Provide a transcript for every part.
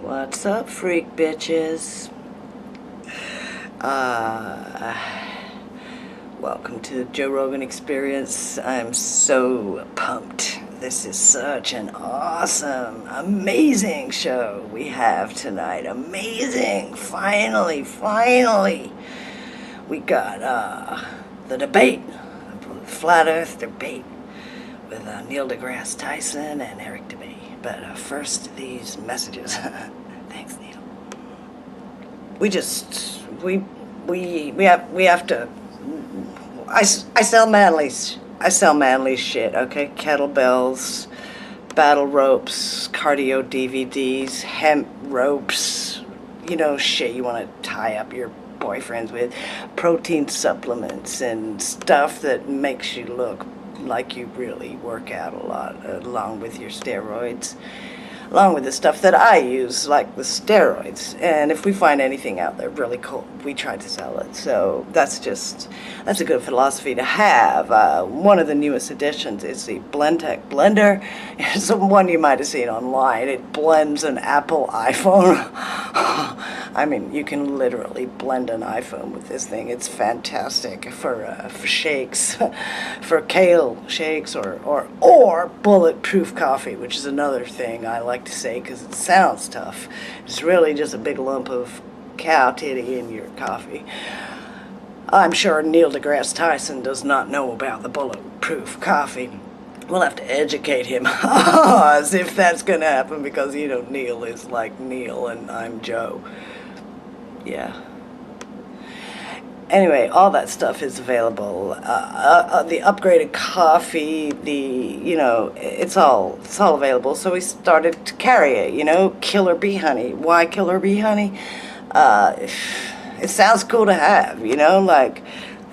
What's up, freak bitches? Welcome to the Joe Rogan experience. I'm so pumped. This is such an awesome, amazing show we have tonight. Amazing. Finally. We got the debate, the flat earth debate with Neil De Grasse Tyson and Eric Dubay. But first, these messages. Thanks, Neil. We have to. I sell manly shit. Okay, kettlebells, battle ropes, cardio DVDs, hemp ropes. You know, shit you want to tie up your boyfriends with, protein supplements and stuff that makes you look like you really work out a lot, along with your steroids, along with the stuff that I use, like the steroids. And if we find anything out there really cool, we try to sell it. So that's a good philosophy to have. One of the newest additions is the Blendtec blender. It's the one you might have seen online. It blends an Apple iPhone. I mean, you can literally blend an iPhone with this thing. It's fantastic for shakes, for kale shakes, or bulletproof coffee, which is another thing I like to say because it sounds tough. It's really just a big lump of cow titty in your coffee. I'm sure Neil De Grasse Tyson does not know about the bulletproof coffee. We'll have to educate him, as if that's going to happen, because, you know, Neil is like Neil and I'm Joe. Yeah. Anyway, all that stuff is available. The upgraded coffee, it's all available. So we started to carry it, you know, killer bee honey. Why killer bee honey? It sounds cool to have, you know, like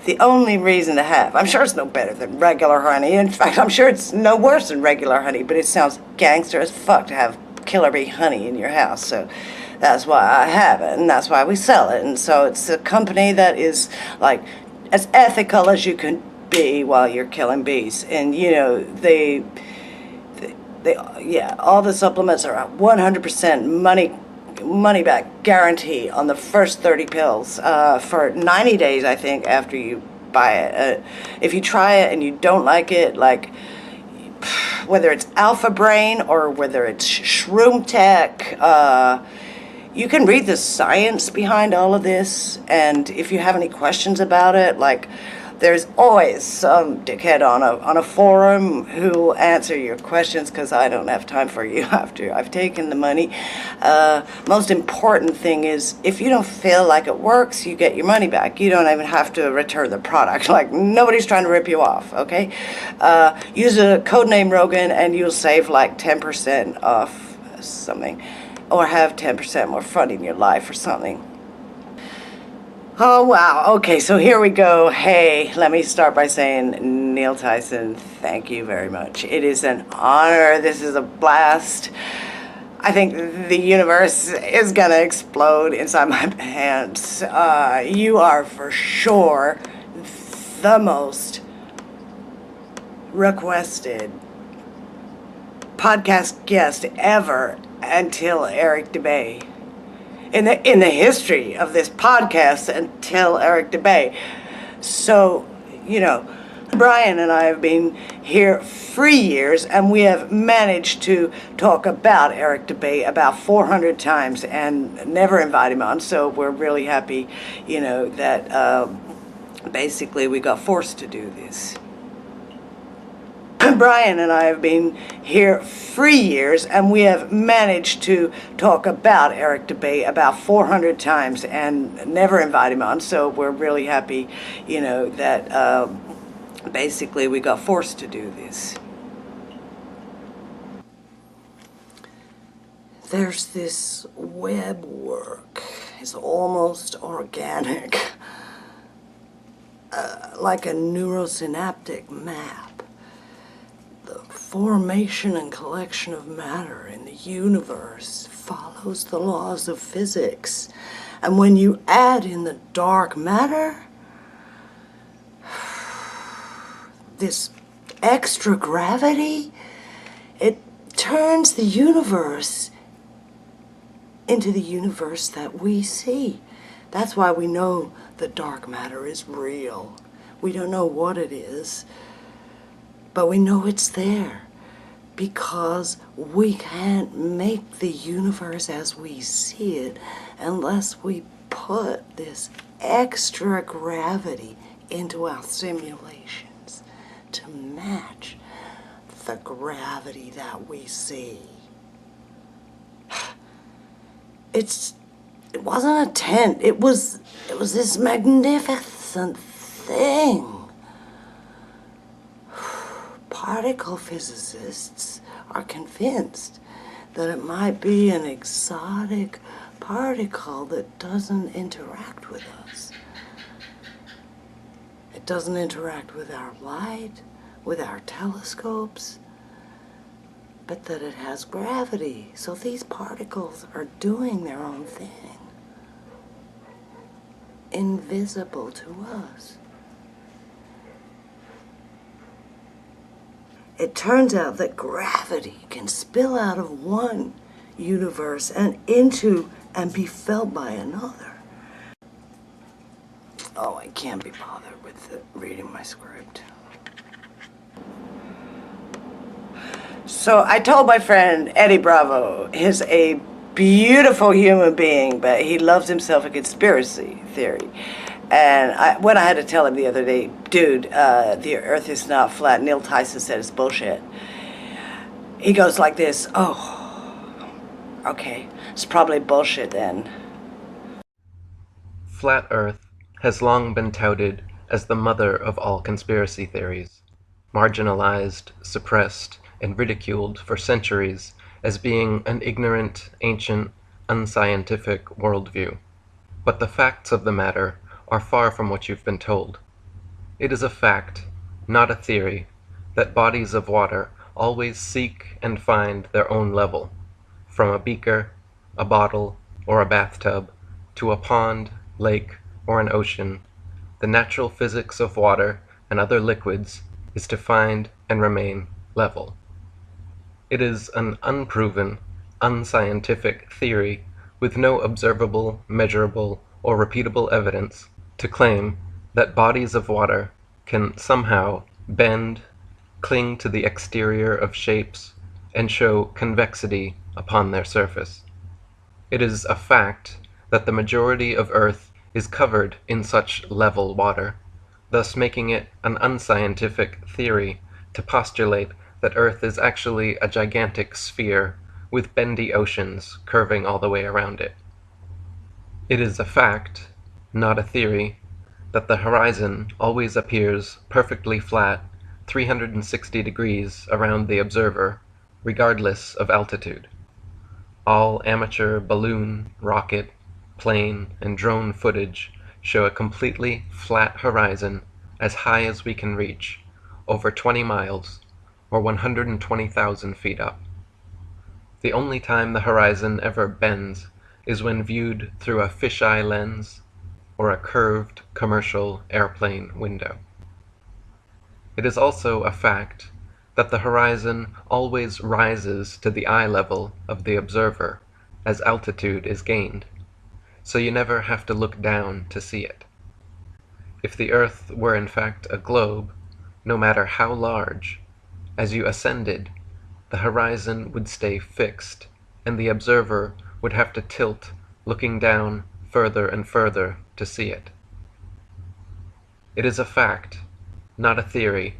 the only reason to have. I'm sure it's no better than regular honey. In fact, I'm sure it's no worse than regular honey, but it sounds gangster as fuck to have killer bee honey in your house. So that's why I have it, and that's why we sell it. And so it's a company that is like as ethical as you can be while you're killing bees. And you know, all the supplements are 100% money back guarantee on the first 30 pills for 90 days, I think, after you buy it. If you try it and you don't like it, like whether it's Alpha Brain or whether it's Shroom Tech, you can read the science behind all of this, and if you have any questions about it, like, there's always some dickhead on a forum who will answer your questions, because I don't have time for you after I've taken the money. Most important thing is, if you don't feel like it works, you get your money back. You don't even have to return the product. Like, nobody's trying to rip you off, okay? Use a codename Rogan and you'll save like 10% off something, or have 10% more fun in your life or something. Oh, wow. Okay, so here we go. Hey, let me start by saying, Neil Tyson, thank you very much. It is an honor. This is a blast. I think the universe is going to explode inside my pants. You are for sure the most requested podcast guest ever until Eric Dubay. In the history of this podcast until Eric Dubay. So, you know, Brian and I have been here 3 years, and we have managed to talk about Eric Dubay about 400 times and never invite him on. So we're really happy, you know, that basically we got forced to do this. Brian and I have been here 3 years, and we have managed to talk about Eric Dubay about 400 times and never invite him on. So we're really happy, you know, that basically we got forced to do this. There's this web work. It's almost organic, like a neurosynaptic map. The formation and collection of matter in the universe follows the laws of physics. And when you add in the dark matter, this extra gravity, it turns the universe into the universe that we see. That's why we know that dark matter is real. We don't know what it is, but we know it's there because we can't make the universe as we see it unless we put this extra gravity into our simulations to match the gravity that we see. It wasn't a tent. It was this magnificent thing. Particle physicists are convinced that it might be an exotic particle that doesn't interact with us. It doesn't interact with our light, with our telescopes, but that it has gravity. So these particles are doing their own thing, invisible to us. It turns out that gravity can spill out of one universe and into and be felt by another. Oh, I can't be bothered with reading my script. So I told my friend Eddie Bravo, he's a beautiful human being, but he loves himself a conspiracy theory. And when I had to tell him the other day, dude, the earth is not flat. Neil Tyson said it's bullshit. He goes like this, oh, okay, it's probably bullshit then. Flat Earth has long been touted as the mother of all conspiracy theories, marginalized, suppressed, and ridiculed for centuries as being an ignorant, ancient, unscientific worldview. But the facts of the matter are far from what you've been told. It is a fact, not a theory, that bodies of water always seek and find their own level, from a beaker, a bottle, or a bathtub, to a pond, lake, or an ocean. The natural physics of water and other liquids is to find and remain level. It is an unproven, unscientific theory with no observable, measurable, or repeatable evidence to claim that bodies of water can somehow bend, cling to the exterior of shapes, and show convexity upon their surface. It is a fact that the majority of Earth is covered in such level water, thus making it an unscientific theory to postulate that Earth is actually a gigantic sphere with bendy oceans curving all the way around it. It is a fact, not a theory, that the horizon always appears perfectly flat 360 degrees around the observer, regardless of altitude. All amateur balloon, rocket, plane, and drone footage show a completely flat horizon as high as we can reach, over 20 miles, or 120,000 feet up. The only time the horizon ever bends is when viewed through a fisheye lens or a curved commercial airplane window. It is also a fact that the horizon always rises to the eye level of the observer as altitude is gained, so you never have to look down to see it. If the Earth were in fact a globe, no matter how large, as you ascended, the horizon would stay fixed, and the observer would have to tilt, looking down further and further to see it. It is a fact, not a theory,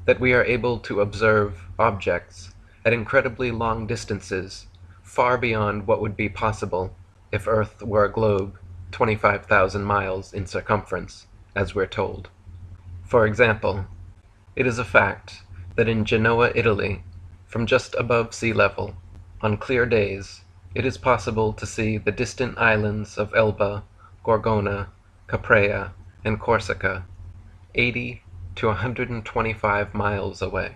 that we are able to observe objects at incredibly long distances, far beyond what would be possible if Earth were a globe 25,000 miles in circumference, as we're told. For example, it is a fact that in Genoa, Italy, from just above sea level, on clear days, it is possible to see the distant islands of Elba, Gorgona, Caprea, and Corsica, 80 to 125 miles away.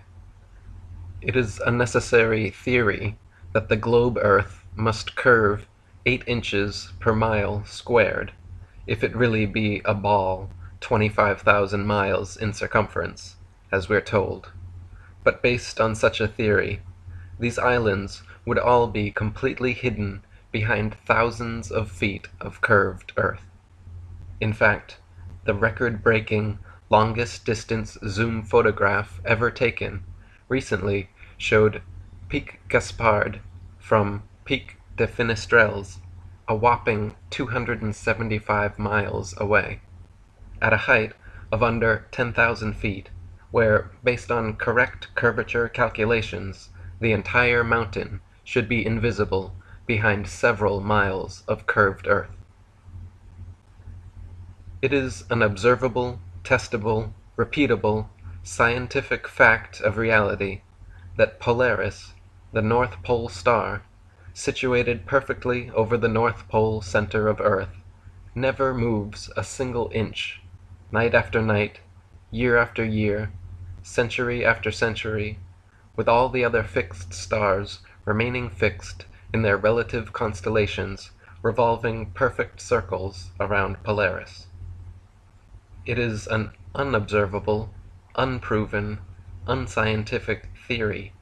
It is a necessary theory that the globe Earth must curve 8 inches per mile squared, if it really be a ball 25,000 miles in circumference, as we're told. But based on such a theory, these islands would all be completely hidden behind thousands of feet of curved earth. In fact, the record-breaking, longest-distance zoom photograph ever taken recently showed Pic Gaspard from Pic de Finestrelles, a whopping 275 miles away, at a height of under 10,000 feet, where, based on correct curvature calculations, the entire mountain should be invisible behind several miles of curved earth. It is an observable, testable, repeatable, scientific fact of reality that Polaris, the North Pole star, situated perfectly over the North Pole center of Earth, never moves a single inch, night after night, year after year, century after century, with all the other fixed stars remaining fixed in their relative constellations, revolving perfect circles around Polaris. It is an unobservable, unproven, unscientific theory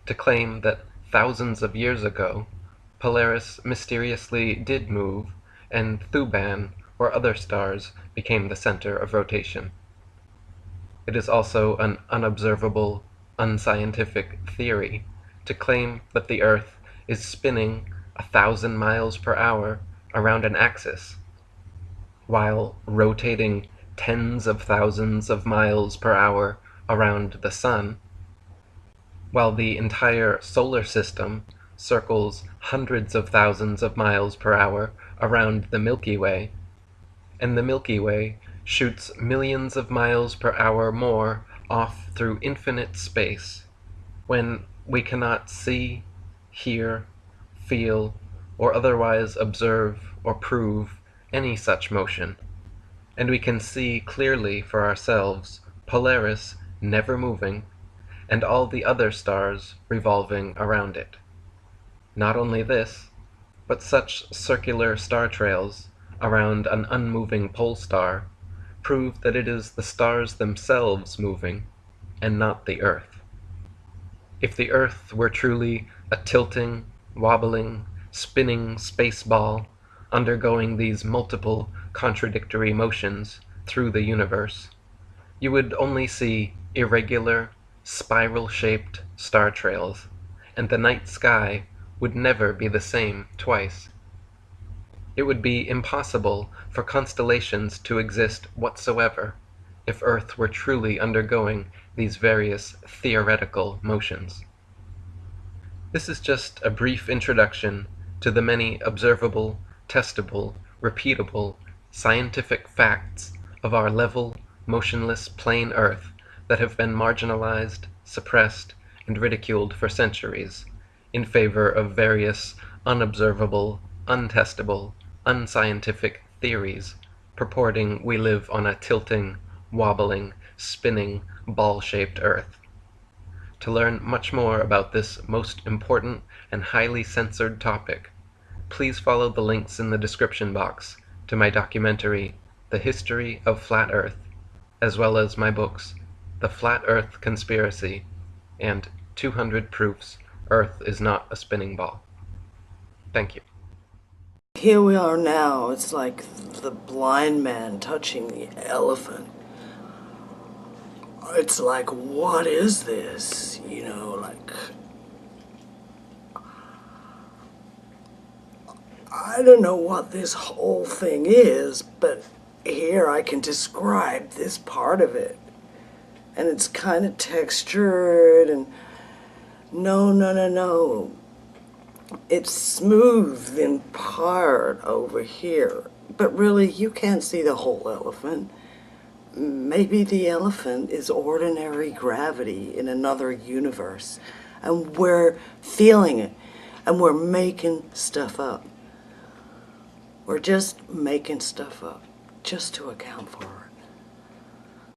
to claim that thousands of years ago, Polaris mysteriously did move, and Thuban or other stars became the center of rotation. It is also an unobservable, unscientific theory to claim that the Earth is spinning 1,000 miles per hour around an axis, while rotating tens of thousands of miles per hour around the Sun, while the entire solar system circles hundreds of thousands of miles per hour around the Milky Way, and the Milky Way shoots millions of miles per hour more off through infinite space, when we cannot see, hear, feel, or otherwise observe or prove any such motion, and we can see clearly for ourselves Polaris never moving, and all the other stars revolving around it. Not only this, but such circular star trails around an unmoving pole star prove that it is the stars themselves moving, and not the Earth. If the Earth were truly a tilting, wobbling, spinning space ball, undergoing these multiple contradictory motions through the universe, you would only see irregular, spiral-shaped star trails, and the night sky would never be the same twice. It would be impossible for constellations to exist whatsoever if Earth were truly undergoing these various theoretical motions. This is just a brief introduction to the many observable, testable, repeatable, scientific facts of our level, motionless plain Earth that have been marginalized, suppressed, and ridiculed for centuries, in favor of various unobservable, untestable, unscientific theories purporting we live on a tilting, wobbling, spinning, ball-shaped Earth. To learn much more about this most important and highly censored topic, please follow the links in the description box to my documentary, The History of Flat Earth, as well as my books, The Flat Earth Conspiracy and 200 Proofs Earth is Not a Spinning Ball. Thank you. Here we are now. It's like the blind man touching the elephant. It's like, what is this? You know, like, I don't know what this whole thing is, but here I can describe this part of it. And it's kind of textured, and no. It's smooth in part over here. But really, you can't see the whole elephant. Maybe the elephant is ordinary gravity in another universe, and we're feeling it, and we're making stuff up. We're just making stuff up, just to account for it.